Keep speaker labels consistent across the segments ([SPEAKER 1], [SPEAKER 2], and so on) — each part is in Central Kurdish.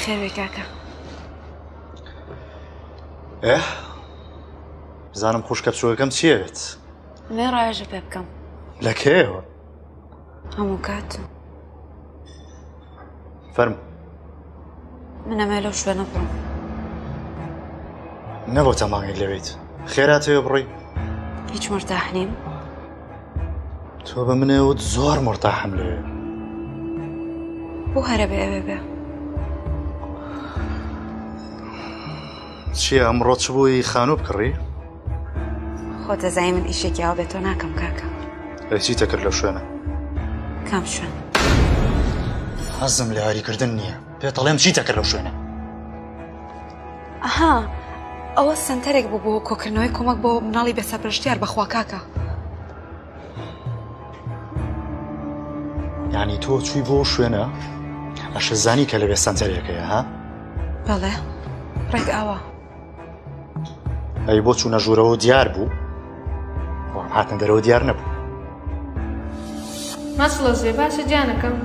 [SPEAKER 1] خێر کاکە.
[SPEAKER 2] بزانم خوشکە بچووەکەم چیەوێت؟
[SPEAKER 1] مێ ڕایژە پێ بکەم.
[SPEAKER 2] لە کێوە؟
[SPEAKER 1] هەموو کات.
[SPEAKER 2] فەرمو.
[SPEAKER 1] من ئەمێ لەو شوێنە بڕۆم.
[SPEAKER 2] نەبۆ تەمانگت لەوێت. خێراتەوە بڕۆی؟
[SPEAKER 1] هیچ مرتاح نیم.
[SPEAKER 2] تۆ بە منەوەت زۆر مرتاحم لەوێ.
[SPEAKER 1] بۆ هەرە بێ ئەوێ بێ.
[SPEAKER 2] چییە ئەمڕۆ چ بووی خانوو بکڕی؟
[SPEAKER 1] خۆ دەزای من ئیشێکی ئاو بێتۆ ناکەم کاکە.
[SPEAKER 2] چیتە کرد لەو شوێنە؟
[SPEAKER 1] کام شوێن؟
[SPEAKER 2] حەزم لە یاریکردن نییە. پێتەڵێم چیتە کرد لەو شوێنە؟
[SPEAKER 1] ئەها ئەوە سنتەرێک بوو بۆ کۆکردنەوەی کۆمەک بۆ مناڵی بێسەرپرشتیار بەخوا کاکە.
[SPEAKER 2] یعنی تۆ چووی بۆ شوێنە ئەشە زانی کە لەوێ سنتەرێکەیە ها؟
[SPEAKER 1] بەڵێ ڕێک ئاوە.
[SPEAKER 2] ئەی بۆ چوونە ژوورەوە دیار بوو؟ وام هاتن دەرەوە دیار نەبوو.
[SPEAKER 3] ماشڵۆژێ باشە جانەکەم.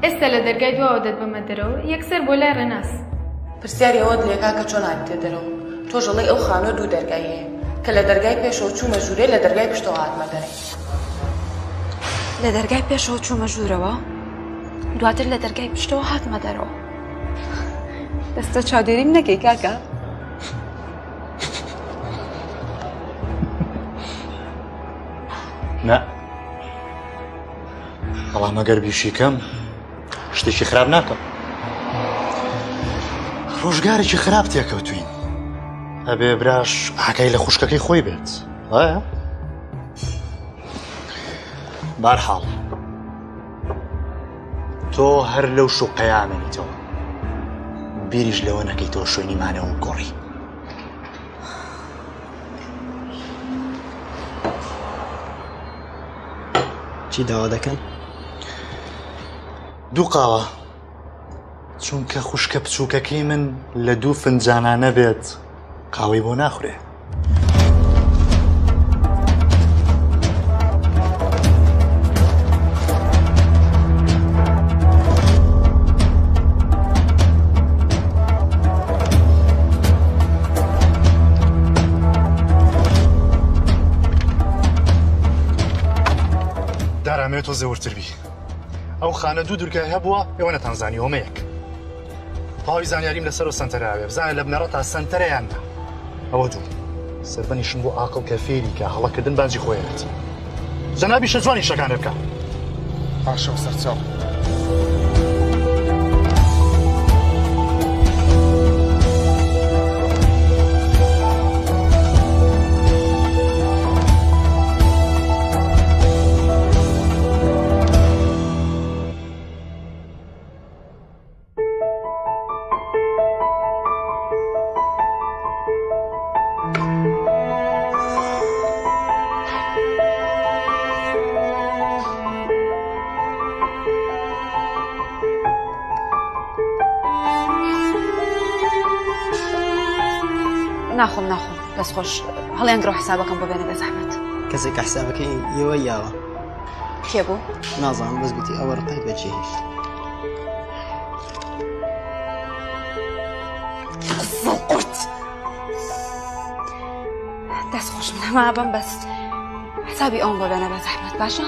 [SPEAKER 3] ئێستا لە دەرگای دواوە دەت بەمە دەرەوە یەکسەر بۆ لای ڕێناس.
[SPEAKER 4] پرسیاری ئەوەت لێکا کە چۆن هاتیتە دەرەوە. تۆ ژەڵی ئەو خانووە دوو دەرگای هەیە کە لە دەرگای پێشەوە چوومە ژوورێ لە دەرگای پشتەوە هاتمە دەرێ.
[SPEAKER 1] لە دەرگای پێشەوە چوومە ژوورەوە دواتر لە دەرگای پشتەوە هاتمە دەرەوە. دەستە چاودێریم نەکەی کاکە؟
[SPEAKER 2] نە بەڵام ئەگەر بیشی کەم شتێکی خراپ ناکەم. ڕۆژگارێکی خراپ تێکەوتوین. ئەبێ براش ئاگای لە خوشکەکەی خۆی بێت. وایە؟ بارحاڵ تۆ هەر لەو شوو قەیامێنیتەوە بیریش لەوە نەکەیتەوە شوێنی مانەوە گۆڕی.
[SPEAKER 5] چی داوا دەکەن؟
[SPEAKER 2] دوو قاوە چونکە خوشکە بچووکەکەی من لە دوو فنجانانە بێت قاوەی بۆ ناخورێ. دارامێت تۆ زەورتر بی. ئەو خانە دوو دورگای هەبووە ئێوە نەتانزانی ئۆمەیەک. پاوی زانیاریم لەسەر و سنتەرەوێ بزانە لە بنەڕە تا سنتەرەیان نا. ئەوە دوو سەربەنیشم بۆ ئاقڵ کە فێری کە هەڵەکردن بانجی خۆیەت. جەنابی شەجوانی شەکانە بکە. پاشەو سەرچاو.
[SPEAKER 1] ناخۆم دەست خۆش هەڵیان گرۆ حسابەکەم بۆ بێنە بە زەحمەت.
[SPEAKER 5] کەسێک کە حسابەکەی ئێوە یاوە
[SPEAKER 1] کێ بوو؟
[SPEAKER 5] نازانم بەس گوتی ئەوە ڕقەی بەجێ هیچ.
[SPEAKER 1] زەڵقورت دەست خۆش من هەما بەم بەس حسابی ئەوم بۆ بێنە بە زەحمەت باشە؟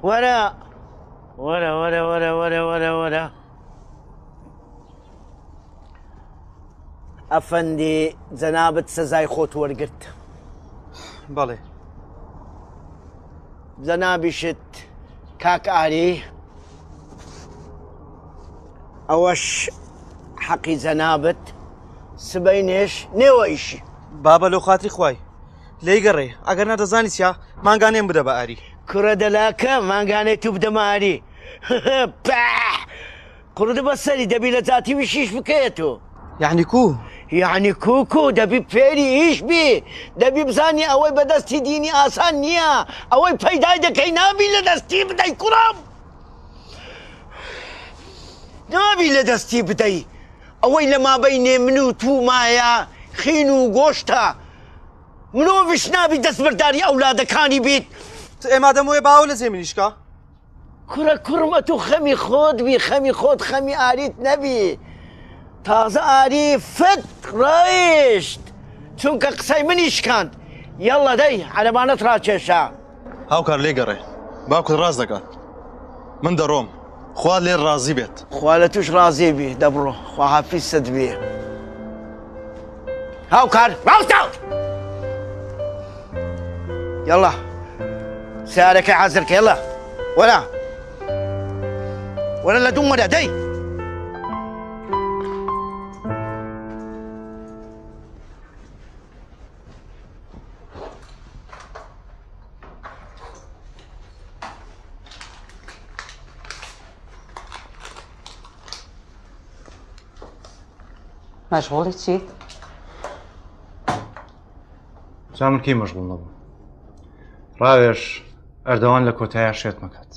[SPEAKER 6] وەرە وەرە وەرە وەرە وەرە وەرە وەرە ئەفەندی جەنابەت سەزای خۆت وەرگرت.
[SPEAKER 5] بەڵێ
[SPEAKER 6] جەنابیشت کاک ئاری ئەوەش حەقی جەنابەت سبەینێش نێوە ئیشی.
[SPEAKER 5] بابە لەو خاتری خوای لێی گەڕێ ئەگەر نەدەزانی چیا مانگانێم بدە بە ئاری.
[SPEAKER 6] کوڕە دەلاکە مانگانێت و بدەماری قڕدە بەسەری دەبی لە جاتی وشیش بکەیەتەوە.
[SPEAKER 5] یعنی کو؟
[SPEAKER 6] یعنی کوکو دەبی فێری هیچ بی دەبی بزانی ئەوەی بەدەستی دینی ئاسان نییە ئەوەی پەیدای دەکەی نابی لە دەستی بدەی کوڕم نابی لە دەستی بدەی ئەوەی لە مابەینێ من و تومایە خین و گۆشتە مرۆڤش نابی دەستبەرداری ئەولادەکانی بیت
[SPEAKER 5] ئێمادەمەوەی باو لە زێمنیشکە
[SPEAKER 6] کوڕە کوڕمە تو خەمی خۆت بی خەمی خۆت خەمی ئاریت نەبی تازە ئاری فت ڕایشت چونکە قسەی منی شکاند یەڵە دەی عەرەبانەت ڕاکێشە
[SPEAKER 2] هاوکار لێگەڕێ باوکت ڕاز دەکات من دەڕۆم خوا لێ ڕازی بێت
[SPEAKER 6] خوا لە توش ڕازی بی دەبڕۆ خوا حەفیزت بێ هاوکار ڕاوتە یەڵە سیارەکەی حەزرکە یەڵە وەرە وەرە لە دوم وەرە دەی
[SPEAKER 7] مشغوڵی چیت؟
[SPEAKER 8] جا من کەی مەشغوڵ نەبووم ڕاوێش ئەردەوان لە کۆتایە شێت مەکات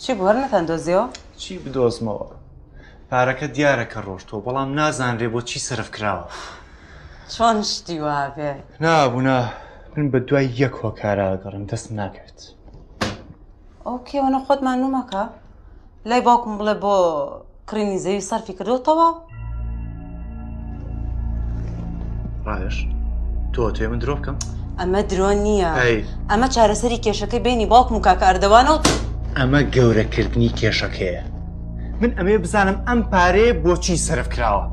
[SPEAKER 7] چی بوو هەرنەتەندۆزیەوە؟
[SPEAKER 8] چی بدۆزمەوە پارەکە دیارە کە ڕۆشتۆ بەڵام نازانرێ بۆ چی سرف کراوە
[SPEAKER 7] چۆن شتی وابێ؟
[SPEAKER 8] نابوونا من بە دوای یەک هۆکارە گەڕم دەست ناکەوێت
[SPEAKER 7] ئەو کێوەنە خۆت مانوومەکە لای باوکم بڵێ بۆ کڕینی زەوی سەرفی کردوتەوە؟
[SPEAKER 8] ڕاوێش تۆ توێ من درۆ بکەم
[SPEAKER 7] ئەمە درۆ نییە
[SPEAKER 8] ئەی
[SPEAKER 7] ئەمە چارەسەری کێشەکەی بینی باوکم و کاکە ئەردەوانە و
[SPEAKER 8] ئەمە گەورەکردنی کێشەکەیە من ئەمێ بزانم ئەم پارەیە بۆچی سرف کراوە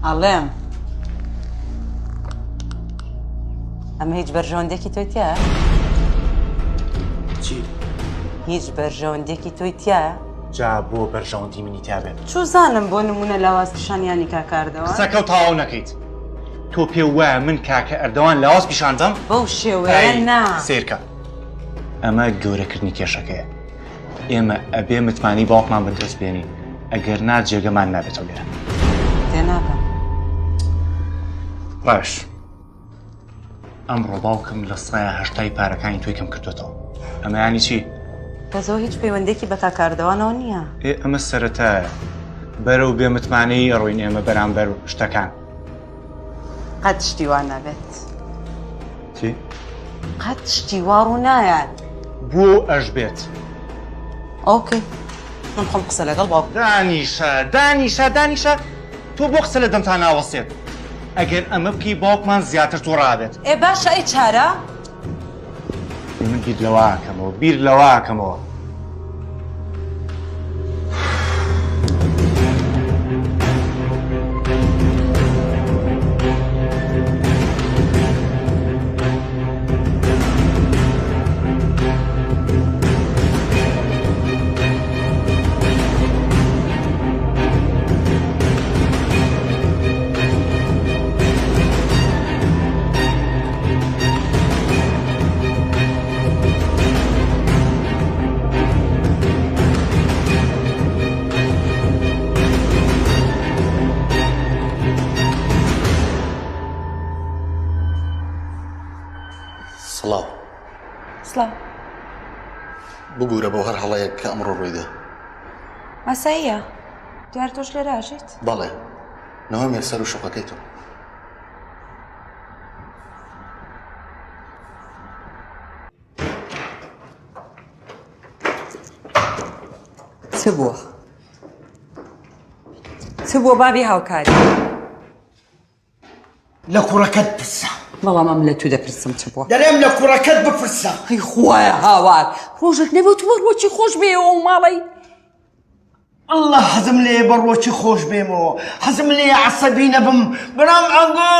[SPEAKER 7] ئەڵێم ئەمە هیچ بەرژەوەندێکی تۆی تایە؟
[SPEAKER 8] چی؟
[SPEAKER 7] هیچ بەرژەوەندێکی تۆی تایە؟
[SPEAKER 8] جا بۆ بەرژەوەندی منی تا بێت
[SPEAKER 7] چوو زانم بۆ نمونە لاواز پیشانیانی کاکە ئەردەوان؟
[SPEAKER 8] قسەکە و تەواو نەکەیت تۆ پێ وایە من کاکە ئەردەوان لاواز پیشاندەم؟
[SPEAKER 7] بەو شێوەیە نا
[SPEAKER 8] سیرکە ئەمە گەورەکردنی کێشەکەیە ئێمە ئەبێ متمانی باوکمان بەدەست بێنین ئەگەر نا جێگەمان نابێتەوە لێرە
[SPEAKER 7] تێناکەم
[SPEAKER 8] باش ئەمڕۆ باوکم لە سایە هەشتای پارەکانی توی کەم کردوێتەوە ئەمە ینی چی؟
[SPEAKER 7] کەزەوە هیچ پەیوەندێکی بە کاکە ئەردەوانەوە نییە
[SPEAKER 8] ئەمە سەرەتایە بەرەو بێ متمانەی ئەڕۆین ئێمە بەرامبەر شتەکان
[SPEAKER 7] قەت شتی وا نابێت
[SPEAKER 8] چی؟
[SPEAKER 7] قەت شتی وا ڕوو نایەت
[SPEAKER 8] بۆ ئەش بێت
[SPEAKER 7] ئۆکەی من خۆم قسە لەگەڵ باوکم
[SPEAKER 8] دانیشە تۆ بۆ قسە لە دەمتا ناوەسێت ئەگەر ئەمە بکەی باوکمان زیاتر تۆ ڕابێت
[SPEAKER 7] ئێ باشە ئەی چارە؟
[SPEAKER 8] من بیر لەواکەمەوە
[SPEAKER 9] سڵاو
[SPEAKER 7] سڵاو
[SPEAKER 9] ببوورە بۆ هەر هەڵەیەک کە ئەمڕۆ ڕوویدا
[SPEAKER 7] مەساییە دیار تۆش لێرە ئاژیت؟
[SPEAKER 9] بەڵێ نەوەمێ سەر و شوقەکەی تۆ
[SPEAKER 7] چ بووە؟ چ بووە بابی هاوکاری؟
[SPEAKER 6] لە کوڕەکەت پرسە
[SPEAKER 7] بەڵام ئەم لە تو دەپرسم چ بووە؟
[SPEAKER 6] دەرێم لە کوڕەکەت بپرسە
[SPEAKER 7] ئەی خوایە هاوار ڕۆژێک نەبێت وەڕۆکی خۆش بێەوە و ماڵی
[SPEAKER 6] الله حەزم لێ بەڕۆکی خۆش بێمەوە حەزم لێ عەسەبی نەبم بەرام ئەنگۆ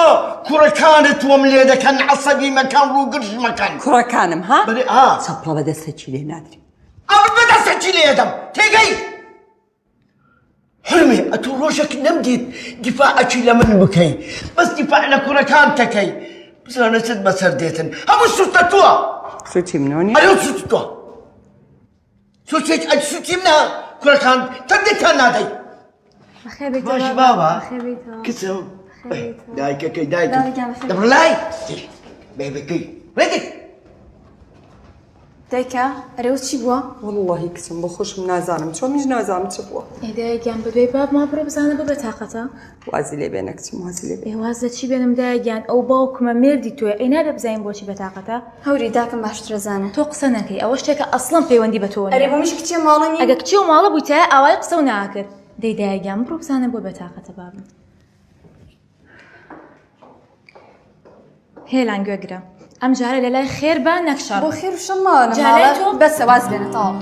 [SPEAKER 6] کوڕەکانت وەم لێ دەکەن عەسەبی مەکەن ڕووگرژ مەکەن
[SPEAKER 7] کوڕەکانم ها؟
[SPEAKER 6] بەێ
[SPEAKER 7] چەپڵە بەدەستەکی لێ نادری
[SPEAKER 6] ئەم بەدەستەکی لێدەم تێگەی حرمێ ئەتوو ڕۆژێک نەمدیت دیفاعەکی لە من بکەی بەس دیفاع لە کوڕەکان تەکەی بزانە چت بەسەر دێتن هەموو سوتە تووە
[SPEAKER 7] سوچی منۆنی
[SPEAKER 6] ئەلێ سوت تووە سوچێک ئەج سوچی منە کوڕەکان تەندێکتان نادەی باشی بابا کچم دایکەکەی دایکم دەبڕلای بێبەکەی ڕێدێک
[SPEAKER 3] دایکە ئەرێوە چی بووە؟
[SPEAKER 7] واللهی کچم بۆ خۆشم نازانم چۆن میش نازانم چ بووە
[SPEAKER 3] دایگیان بەبێ باب ما بڕۆ بزانە بە بەتاقەتە
[SPEAKER 7] وازی لێ بێنە کچم وازی لێ بێ
[SPEAKER 3] ئێواز لە چی بێنم دایگیان ئەو باوکمە مردی تۆە ئەی نادە بزانین بۆچی بەتاقەتە
[SPEAKER 10] هەوری داکەم باشترە زانە
[SPEAKER 3] تۆ قسە نەکەی ئەوە شتێکە ئەسڵم پەیوەندی بە تۆ
[SPEAKER 10] ئەرێ بۆ میش کچێ ماڵنی
[SPEAKER 3] ئەگە کچی و ماڵە بوویتە ئاوای قسە و ناکرد دەی دایگیان بڕۆ بزانە بۆ بەتاقەتە بابم هێلان گوێگرە ئەم جارە لە لای خێر بە نەکشار
[SPEAKER 10] بۆ خێر و شەمانە
[SPEAKER 3] جارێ تۆ
[SPEAKER 10] بەسە واز بێنە تاڵ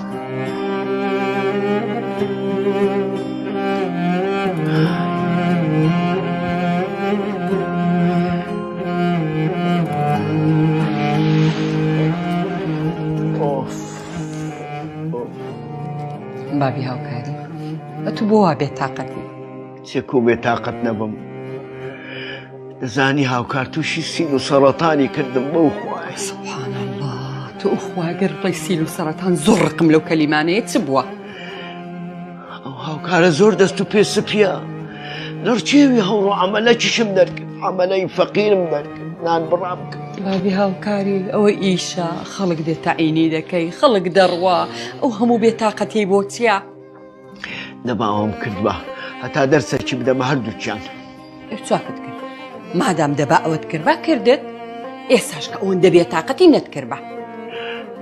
[SPEAKER 7] بابی هاوکاری ئەتو بۆ وا بێتاقەتی
[SPEAKER 6] چێک و بێتاقەت نەبم دەزانی هاوکار تووشی سیل و سەرەتانی کردم بەو خوای
[SPEAKER 7] سبحان الله تۆ خواگەر ڕێی سیل و سەرەتان زۆر ڕقم لەو کەلیمانەیە چ بووە
[SPEAKER 6] ئەو هاوکارە زۆر دەست و پێ سپیە نەڕچێوی هەوڕ و عەمەلەکیشم دەرکرد عەمەلەی فەقیرم دەرکرد نان بڕام کرد
[SPEAKER 7] بابی هاوکاری ئەوە ئیشە خەڵک دێت تاعینی دەکەی خەڵک دەڕوا ئەو هەموو بێتاقەتی بۆ چییە
[SPEAKER 6] دەبا ئەوم کردبە هەتا دەرسێکی بدەمە هەردووچیان
[SPEAKER 7] چاکت کرد مادام دەبا ئەوەت کردبا کردت ئێساش کە ئەوەندە بێتاقەتی نەتکردبە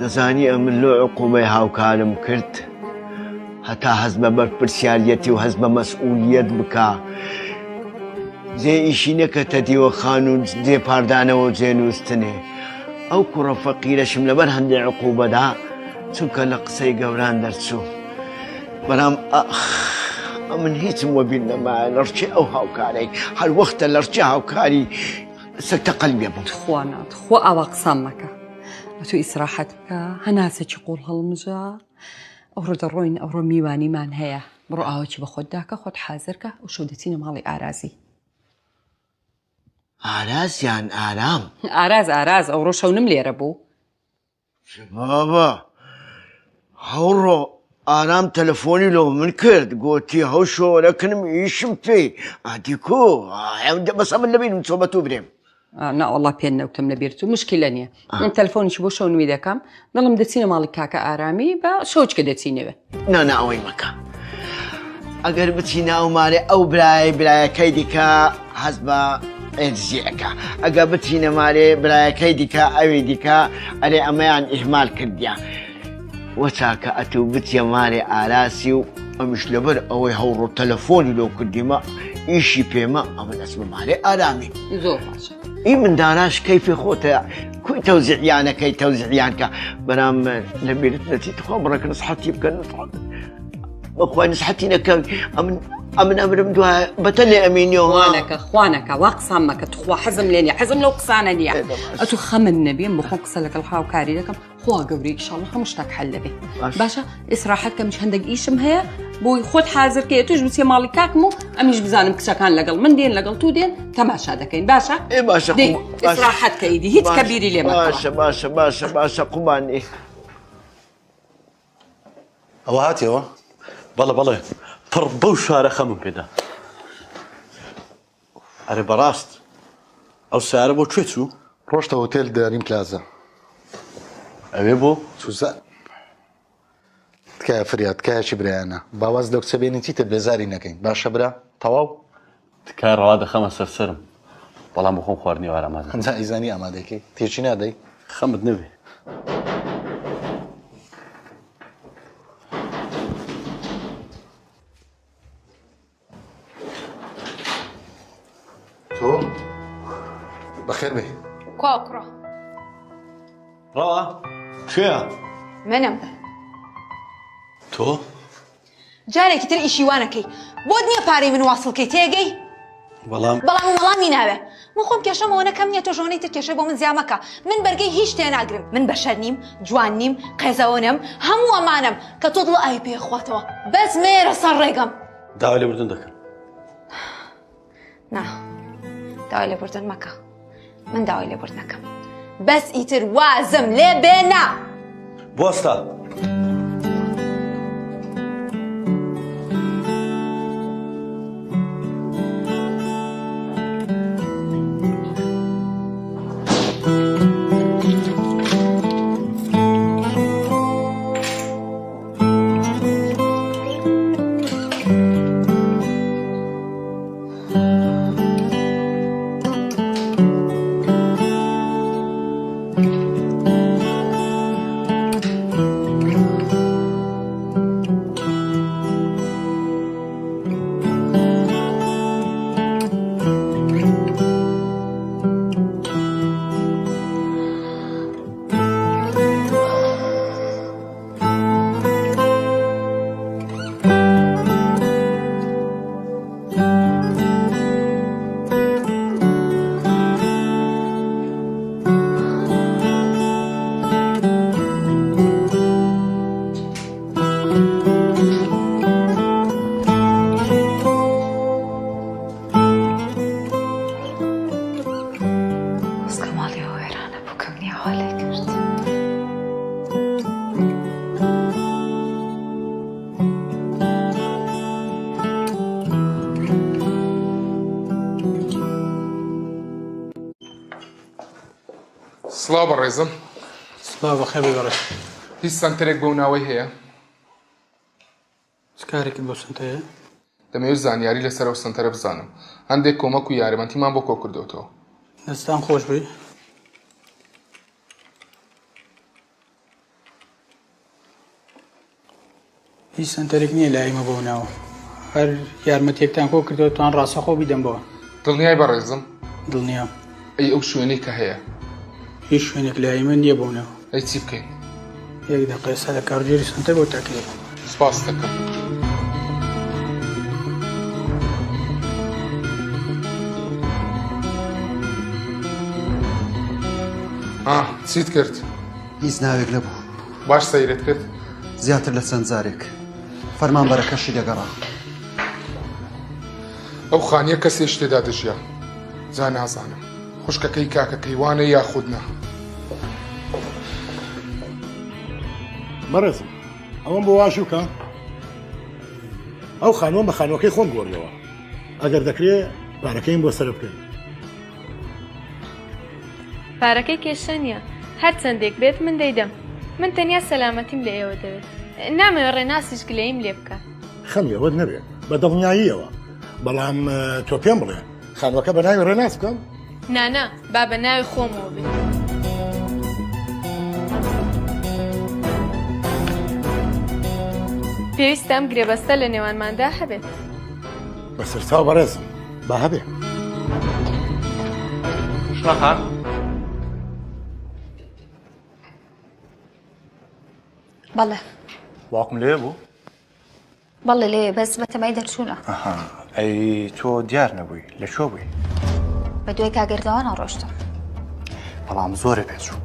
[SPEAKER 6] دەزانی ئەمن لۆ عقوبەی هاوکارم کرد هەتا هەز بە بەرپرسیاریەتی و هەز بە مەسئولیەت بکە جێ ئیشی نەکەتە دیوەخان و جێ پاردانەوە جێنووستنێ ئەو کوڕە فەقیرەشم لەبەر هەندێک عقوبەدا چونکە لە قسەی گەوران دەرچوو بەرام من هیچم وەبیر نەمایە لەڕچێ ئەو هاوکارەی هەر وەختە لەڕچێ هاوکاری سەکتە قەلبێ بوو
[SPEAKER 7] خوانات خۆ ئاوا قسام مەکە ئەتۆ ئیسراحەت بکە هەناسێکی قوڵ هەڵمژە ئەو ڕۆدەڕۆین ئەوڕۆ میوانیمان هەیە بڕۆ ئاوەکی بە خۆت داکە خۆت حازرکە و شەو دەچینە ماڵی ئارازی
[SPEAKER 6] ئارازیان ئارام
[SPEAKER 7] ئاراز ئەوڕۆ شەونم لێرە بوو
[SPEAKER 6] بابا هەوڕۆ ئارام تەلەفۆنی لەو من کرد گوتی هەو شۆرەکردم ئیشم پێی ئادیکۆ بەسە من لەبینم چۆ بە تو برێم
[SPEAKER 7] ناوەڵا پێ نەوتم لەبیرت و مشکلە نییە من تەلفۆنیشی بۆ شەو نوێی دەکەم دڵم دەچینە ماڵی کاکە ئارامی بە شەوچکە دەچینەوە
[SPEAKER 6] نانا ئەوەی مەکە ئەگەر بچینە ئەومارێ ئەو برایەکەی دیکە هەست بە ئێنجیەکە ئەگە بچینە مارێ برایەکەی دیکە ئەوی دیکە ئەرێ ئەمەیان ئیهمال کردیا وەچاکە ئەتوو بچیە مارێ ئاراسی و ئەمیش لەبەر ئەوەی هەوڕۆ تەلەفۆنی لەو کردیمە ئیشی پێمە ئەمە دەست بە مارێ ئارامی
[SPEAKER 7] زۆر باشە
[SPEAKER 6] ئی من داناش کەیفی خۆتە کوی تەوزیعیانەکەی تەوزیعیانکە بەرام لە بیرت نەچی تخوا بڕەکە نسحەتی بکەن بەخوای نسحەتی نەکەوی ئەمن ئەمرم دوایە بەتە لێ ئەمینیەوە
[SPEAKER 7] خوانەکە وا قسام مەکە تخوا حەزم لێ نیە حەزم لەو قسانە نییە ئەتوو خەمن نەبێم بخۆ قسە لەگەڵ هاوکاری دەکەم خوا گەوری ئیشاڵڵا هەموو شتێک حەل دەبێ باشە ئیسراحەت کەمش هەندێک ئیشم هەیە بۆی خۆت حازرکەیە توش بچێ ماڵی کاکم و ئەمیش بزانم کچەکان لەگەڵ من دێن لەگەڵ تو دێن تەماشا دەکەین باشە
[SPEAKER 6] باشە
[SPEAKER 7] ئیسراحەت کەیدی هیچ کەبیری لێ
[SPEAKER 6] باشە قوبانی
[SPEAKER 9] ئەوە هاتیەوە بەڵێ پڕ بەو شارە خەمم پێدا ئەرێ بەڕاست ئەو سیارە بۆ کوێ چوو
[SPEAKER 2] ڕۆشتە هۆتێل داریم پلازە
[SPEAKER 9] ئەوێ بۆ
[SPEAKER 2] چوزە تکایە فریاد تکایەکی برایانە باواز لەو کچە بێنی چیتە بێزاری نەکەین باشە برا تەواو
[SPEAKER 9] تکای ڕەوا دەخەمە سەرسرم بەڵام بۆ خۆم خواردنی ئارامادە
[SPEAKER 2] هەنجا ئیزانی ئامادەکەی تێچی نادەی
[SPEAKER 9] خەمت نەبێ
[SPEAKER 2] تۆ بەخێر بێ
[SPEAKER 3] کاکڕە
[SPEAKER 9] ڕەوا کوێیە
[SPEAKER 10] منم
[SPEAKER 9] تۆ
[SPEAKER 10] جارێکی تر ئیشیوانەکەی بۆ نییە پارەی من واسڵکەی تێگەی
[SPEAKER 9] بەڵام
[SPEAKER 10] وەڵامی ناوێ من خۆم کێشەمەوە نەکەم نییە تۆ ژۆنەی تر کێشە بۆ من زیامەکە من بەرگەی هیچ تێناگرم من بەشەر نیم جوان نیم قێزەوەنم هەموو ئەمانم کە تۆ دڵ ئاوی پێخواتەوە بەس مێرە سەر ڕێگەم
[SPEAKER 9] داوای لێبوردن دەکەن
[SPEAKER 10] نا داوای لێبوردن مەکە من داوای لێبوردنەکەم بەس ئیتر وازم لێ بێنە
[SPEAKER 9] بوەستە.
[SPEAKER 11] سڵاو بەڕێزم.
[SPEAKER 12] سڵاو بەخێر بێ.
[SPEAKER 11] هیچ سنتەرێک بۆ ناوەی هەیە؟
[SPEAKER 12] چ کارێکت بۆ سنتەیە؟
[SPEAKER 11] دەمەوێت زانیاری لەسەر ئەو سنتەرە بزانم. هەندێک کۆمەک و یارمەتیمان بۆ کۆ کردوتەوە.
[SPEAKER 12] دەستان خۆش بێ. هیچ سنتەرێک نییە لایمە بۆ ناوە. هەر یارمەتێکتان کۆ کردەوە توان ڕاستەخۆ بیدەم بەوە.
[SPEAKER 11] دڵنیای بەڕێزم؟
[SPEAKER 12] دڵنیام.
[SPEAKER 11] ئەی ئەو شوێنەی کە هەیە
[SPEAKER 12] هیچ شوێنێک لایمە نییە بۆنەوە.
[SPEAKER 11] ئەی چی بکەین؟
[SPEAKER 12] یەک دەقە ئێستا لە کارژێری سنتەر بۆ تاکرێت.
[SPEAKER 11] سپاس دەکەم. چیت کرد؟
[SPEAKER 13] هیچ ناوێک نەبوو.
[SPEAKER 11] باش سەیرت کرد؟
[SPEAKER 13] زیاتر لە چەند جارێک فەرمانبەرەکەشی لەگەڕا.
[SPEAKER 11] ئەو خانیە کەسێ شتێدا دژیا. جا نازانم خوشکەکەی کاکە کەیوانە یاخود نا.
[SPEAKER 14] بەڕێزم ئەوەم بۆ واشوکە ئەو خانووە بە خانوەکەی خۆم گۆڕیەوە. ئەگەر دەکرێت پارەکەیم بۆ سەر بکەین.
[SPEAKER 3] پارەکەی کێشە نییە. هەر چەندێک بێت من دەیدەم. من تەنیا سەلامەتیم لە ئێوە دەوێت. نامەوێت ڕێناسیش گلەیم لێ بکە.
[SPEAKER 14] خەمیەوەت نەبێت بە دڵنیاییەوە. بەڵام تۆ پێم بڵێ خانوەکە بە ناوی ڕێناس بکەم؟
[SPEAKER 3] نانا با بە ناوی خۆمەوە بێت. پێویستە ئەم گرێبەستە لە نێوانماندا هەبێت.
[SPEAKER 14] بەسەرچاو بەڕێزم با هەبێ.
[SPEAKER 8] شنەخان
[SPEAKER 10] بەڵێ
[SPEAKER 8] واقم لێ بوو؟
[SPEAKER 10] بەڵێ لێ بەس بەتەمای دەرچوونە.
[SPEAKER 8] ئەی تۆ دیار نەبووی لەکوێ بووی؟
[SPEAKER 10] بە دوای کاگەردەوانە ڕۆشتم.
[SPEAKER 8] بەڵام زۆرە پێچوو.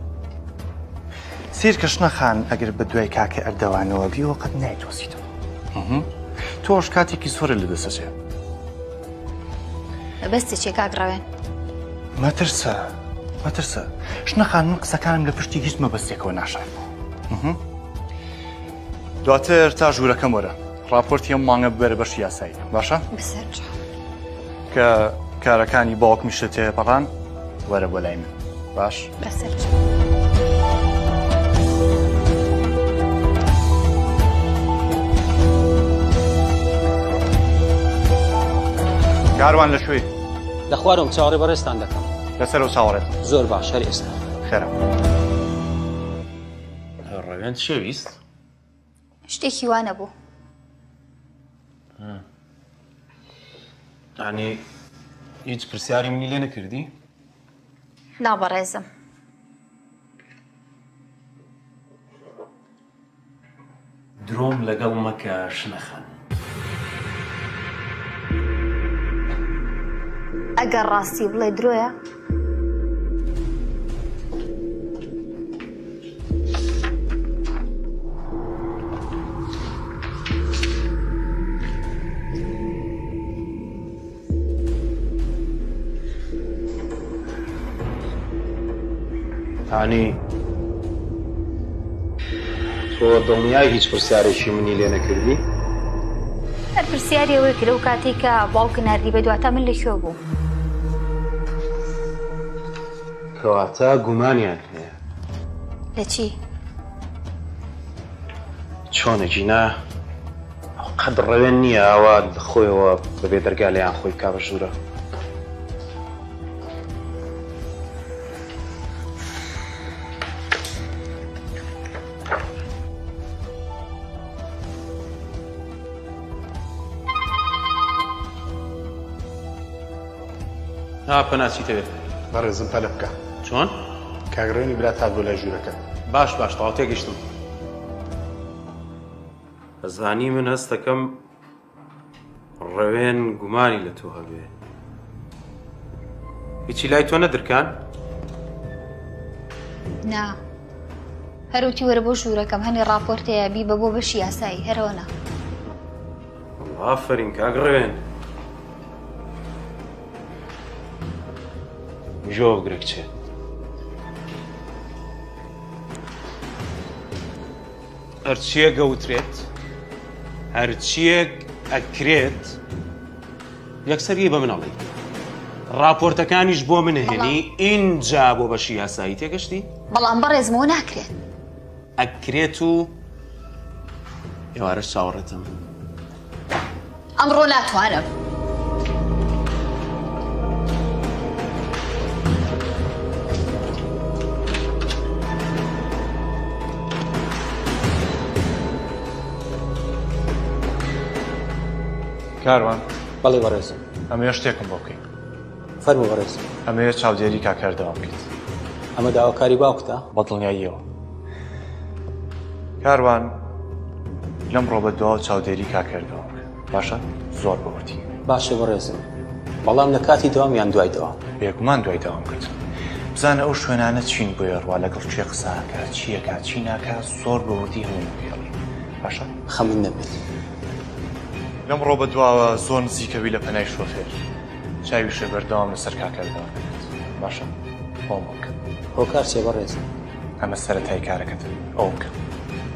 [SPEAKER 8] سیرکە شنەخان ئەگەر بە دوای کاکە ئەردەوانەوە بیەوە قەت نایتۆسیتەوە. تۆش کاتێکی زۆرە لە دەسەچێ.
[SPEAKER 10] بەستی چێ کاگڕاوێن؟
[SPEAKER 8] مەترسە شنەخان من قسەکانم لە پشتی هیچ مەبەستێکەوە ناشار بوو. دواتر تا ژوورەکەم وەرە راپۆرتی ئەم مانگە ببەرە بەش یاسایی باشە؟
[SPEAKER 10] بەسەرجا
[SPEAKER 8] کە کارەکانی باوەکمی شتە تێپەڕان وەرە بۆ لای من باش؟
[SPEAKER 10] بەسەرجا.
[SPEAKER 8] کاروان لەکوێی؟
[SPEAKER 15] لە خوارم چاوەڕێ بەڕێستان دەکەم.
[SPEAKER 8] لەسەر و چاوەڕێت
[SPEAKER 15] زۆر باش هەر ئێستا.
[SPEAKER 8] خێرا.
[SPEAKER 15] ڕەوێن شێویست؟
[SPEAKER 10] شتێکی وانە بوو.
[SPEAKER 15] یعنی هیچ پرسیاری منی لێ نەکردی؟
[SPEAKER 10] نا بەڕێزم.
[SPEAKER 15] درۆم لەگەڵ مەکە شنەخان.
[SPEAKER 10] ئەگەر ڕاستی بڵێ درۆیە؟
[SPEAKER 15] هانی تۆ دڵنیای هیچ پرسیارێکی منی لێ نەکردی؟
[SPEAKER 16] هەر پرسیاری ئەوەی کرد و کاتێک کە باوکە ناردی بە دواتە من لەکوێ بوو؟
[SPEAKER 15] کەواتە گومانیان هەیە.
[SPEAKER 16] لە چی؟
[SPEAKER 15] چۆنە جینا؟ قەت ڕەوێن نییە ئەوە خۆیەوە بەبێ دەرگا لەیان خۆی بکا بە ژوورە. پەناسیتەوێت
[SPEAKER 2] بەڕێزم پەلە بکە.
[SPEAKER 15] چۆن؟
[SPEAKER 2] کاگڕێنی برات تا بۆ لای ژوورەکە.
[SPEAKER 15] باش باش تەواو تێگەیشتم. ئەزانی من هەست دەکەم ڕەوێن گومانی لە تۆ هەبێ. هیچی لای تۆ نەدرکان؟
[SPEAKER 16] نا هەروتی وەرە بۆ ژوورەکەم هەنی ڕاپۆرتەیە بی بە بۆ بەشی یاسایی هەرەوەنا.
[SPEAKER 15] ئافرین کاگڕێن. ژۆ بگرە کچێ. هەرچیەک ئەوترێت هەرچیەک ئەکرێت یەکسەری بە منەڵی. راپۆرتەکانیش بۆ من هێنی ئینجا بۆ بەشی یاسایی تێگەشتی؟
[SPEAKER 16] بەڵام بەڕێزمەوە ناکرێت.
[SPEAKER 15] ئەکرێت و ئێوارە چاوەڕێتم.
[SPEAKER 16] ئەمڕۆ ناتوانم.
[SPEAKER 8] کاروان
[SPEAKER 17] بەڵێ بەڕێزم.
[SPEAKER 8] ئەمەیە شتێکم بۆ بکەین.
[SPEAKER 17] فەرموو بەڕێزم.
[SPEAKER 8] ئەمەیە چاودێری کاکەر داوام بکەیت.
[SPEAKER 17] ئەمە داواکاری باوکتە؟
[SPEAKER 8] بە دڵنیاییەوە. کاروان لەمڕۆ بە دواوە چاودێری کاکەر داوام بکە. باشە؟ زۆر بەوردی.
[SPEAKER 17] باشە بەڕێزم. بەڵام لە کاتی دەوامیان دوای دەوام.
[SPEAKER 8] بێگومان دوای داوام کرد. بزانە ئەو شوێنانە چین بۆ یاڕوا لەگەڵ کوێ قساکە چیەکە چی ناکە زۆر بەوردی هەموو بێڵی. باشە؟
[SPEAKER 17] خەمین نەبێت.
[SPEAKER 8] لەمڕۆ بە دواوە زۆر نزیکەوی لە پەنای شۆفێر چاویشە بەردەوام لەسەر کاکەردا باشە بۆم بکە.
[SPEAKER 17] هۆکار چێ بەڕێزم؟
[SPEAKER 8] ئەمە سەرەتای کارەکەت ئەو بکە.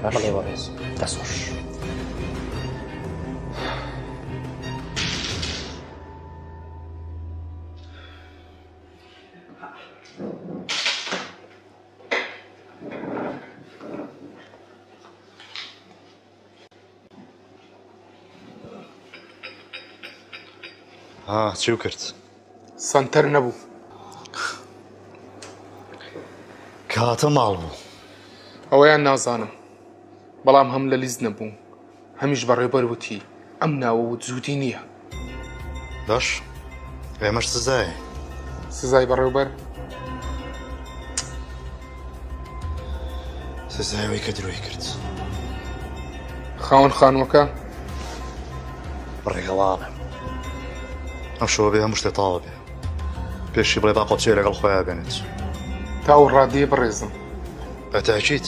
[SPEAKER 17] بەڵێ بەڕێزم.
[SPEAKER 8] دەسۆش. چی کرد؟
[SPEAKER 11] سنتەر نەبوو.
[SPEAKER 2] کاتە ماڵ بوو.
[SPEAKER 11] ئەوەیان نازانم. بەڵام هەم لە لیز نەبوو. هەمیش بەڕێبەر وتی ئەم ناوە وت زووتی نییە.
[SPEAKER 2] باش ئێمەش سزایە.
[SPEAKER 11] سزای بەڕێوبەر؟
[SPEAKER 2] سزایەوەی کە درۆی کرد.
[SPEAKER 11] خاوەن خانووەکە؟
[SPEAKER 2] بڕێگەڵانە. ئەم شەوە بێ هەموو شتێ تاوە بێ. پێشی بڵێ با قۆچێ لەگەڵ خۆیان بێنێت.
[SPEAKER 11] تاو ڕادیە بڕێزم.
[SPEAKER 2] بە تاکید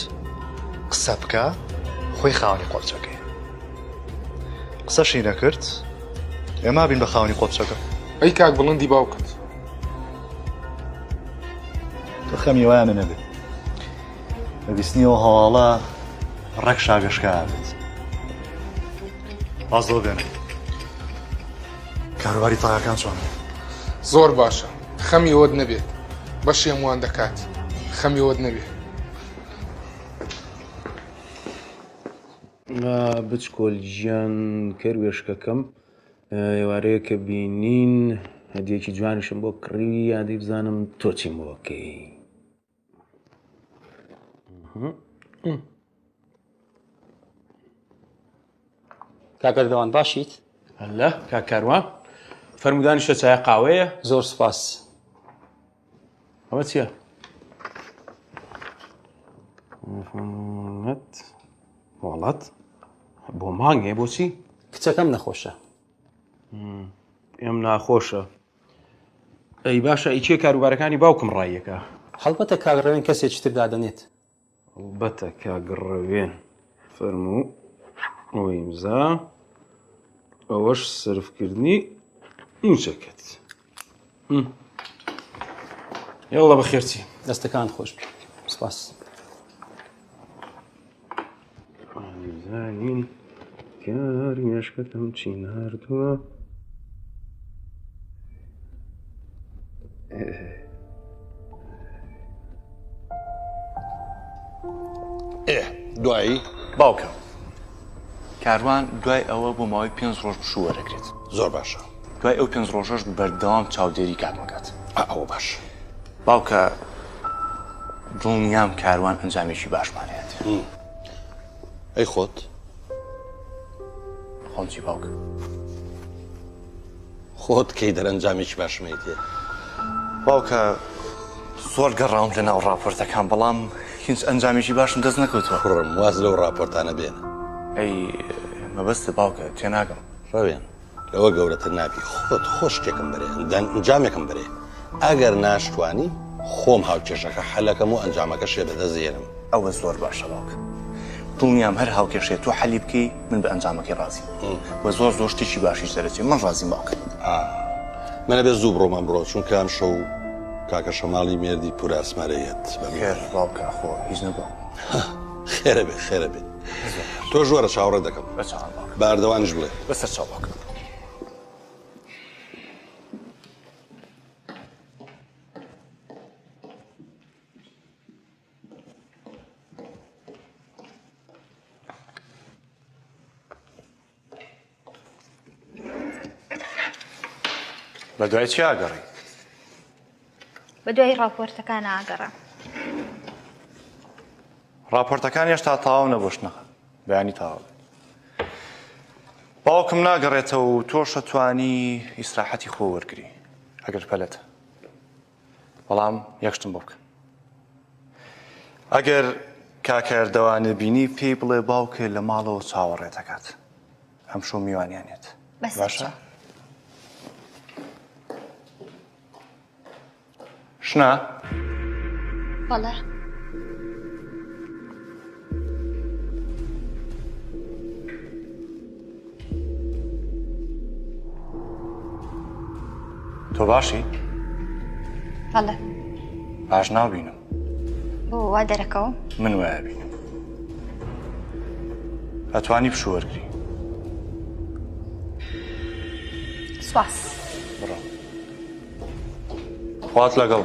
[SPEAKER 2] قسە بکە خۆی خاوەنی قۆچەکەی. قسەشی نەکرد ئێمە بین بە خاوەنی قۆچەکە.
[SPEAKER 11] ئەی کاک بڵندی باوکت.
[SPEAKER 2] تۆ خەمی وایانە نەبێت. بەبیستنیەوە هەواڵە ڕەک شاگەشکە بێت. ئازۆ بێنە. کاروباری تاقەکان چۆن؟
[SPEAKER 11] زۆر باشە. خەمی ئەوەت نەبێت. بەشی هەمووان دەکات. خەمی ئەوەت نەبێت.
[SPEAKER 15] بچکۆل ژیان کەروێشکەکەم ئێوارەیە کە بینین هەدیەکی جوانیشم بۆ کڕی یادی بزانم تۆ چیم بۆکەی.
[SPEAKER 17] کاکەردەوان باشیت؟
[SPEAKER 15] هەلە کاکاروان فەرمودانیشە چایە قاوەیە؟
[SPEAKER 17] زۆر سپاس.
[SPEAKER 15] ئەوە چییە؟ وڵات بۆ مانگێ بۆچی؟
[SPEAKER 17] کچەکەم نەخۆشە.
[SPEAKER 15] ئێم ناخۆشە. ئەی باشە ئیچێ کاروبارەکانی باوکم ڕایەکە.
[SPEAKER 17] هەڵبەتە کاگڕەوێن کەسێکی تر دادەنێت.
[SPEAKER 15] هەڵبەتە کاگڕەوێن فەرموو ئەوە ئیمزا ئەوەش سرفکردنی موچەکەت. یاڵڵا بەخێرچی.
[SPEAKER 17] دەستەکان خۆش. سپاس
[SPEAKER 15] زانین کاری مێشکەکەم چی ناردووە
[SPEAKER 9] دوایی باوکە کاروان دوای ئەوە بۆ ماوەی 5 ڕۆژ بشووەرەگرێت
[SPEAKER 8] زۆر باشە
[SPEAKER 9] دوای ئەو 5 ڕۆژەش بەردەوام چاودێری کاتمەکات
[SPEAKER 8] ئەوە باش
[SPEAKER 9] باوکە دڵنیام کاروان ئەنجامێکی باشمانێت
[SPEAKER 8] ئەی خۆت
[SPEAKER 9] خۆمچی باوکە
[SPEAKER 8] خۆت کەی دەرەنجامێکی باشمەیتێ
[SPEAKER 9] باوکە زۆر گەڕاوم لە ناو ڕاپۆرتەکان بەڵام هیچ ئەنجامێکی باشم دەست نەکەوتووە
[SPEAKER 8] کوڕم واز لەو ڕاپۆرتانە بێنە
[SPEAKER 9] ئەی مەبەستە باوکە تێناگەم
[SPEAKER 8] ڕەوێن لەوە گەورەتر نابی خۆت خۆش شتێکم بەرێ ئەنجامێکم بەرێ ئەگەر ناشتوانی خۆم هاوکێشەکە حەلەکەم و ئەنجامەکە شێ بەدەستێنم
[SPEAKER 9] ئەوە زۆر باشە باوکە دڵنیام هەر هاوکێشێت تۆ حەلی بکەی من بە ئەنجامەکەی ڕازی وە زۆر زۆر شتێکی باشیش دەرەچێت من ڕازیم باوکە
[SPEAKER 8] منە بێ زوو بڕۆمە بڕۆ چونکە ئەم شەو کاکە شەماڵی مێردی پورە ئەسمارەیەت
[SPEAKER 9] باوکە خۆ هیچ نەبوو
[SPEAKER 8] خێرە بێ خێرە بێت تۆ ژوەرە چاوەڕێ دەکەم باردەوانش بڵێ
[SPEAKER 9] بەسەر چاو باوکە بە دوای چی ئاگەڕی؟
[SPEAKER 16] بە دوای ڕاپۆرتەکان ئاگەڕم
[SPEAKER 9] راپۆرتەکان هێشتا تەواو نەبووشنەخە بەیانی تەواو باوکم ناگەڕێتەوە و تۆش ئەتوانی ئیسراحەتی خۆ وەرگری ئەگەر پەلەتە بەڵام یەکشتم بۆ بکە ئەگەر کاکە ئەردەوانە بینی پێی بڵێ باوکە لە ماڵەوە چاوەڕێ دەکات ئەم شەو میوانیانێت باشە؟ شنا؟
[SPEAKER 16] بەڵێ
[SPEAKER 9] تۆ باشی؟
[SPEAKER 16] بەڵێ
[SPEAKER 9] باش نابینم
[SPEAKER 16] بۆ وا دەرەکەوم
[SPEAKER 9] من وایە بینم ئەتوانی بشوەرگری
[SPEAKER 16] سواس
[SPEAKER 9] بڕۆ خوات لەگەڵ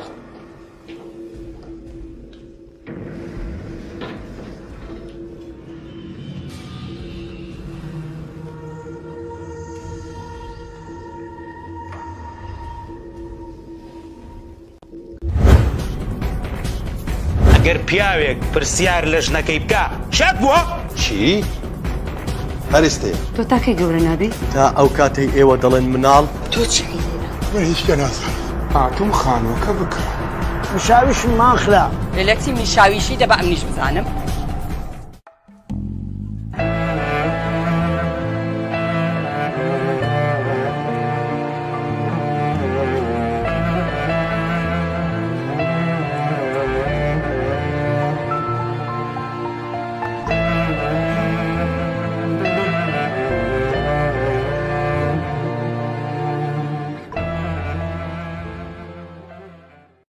[SPEAKER 18] ئەگەر پیاوێک پرسیار لە ژنەکەی بکە شەک بووە؟
[SPEAKER 8] چی؟ هەرستەیە
[SPEAKER 7] تۆ تاکەی گەورە نابی؟
[SPEAKER 5] تا ئەو کاتەی ئێوە دەڵێن مناڵ
[SPEAKER 7] تۆ چی
[SPEAKER 14] من هیچ شتێ نازانم
[SPEAKER 12] هاتووم خانووەکە بکڕ
[SPEAKER 6] مشاویشم ماخلا
[SPEAKER 7] لە لەکسی میشاویشی دەبە ئەمنیش بزانم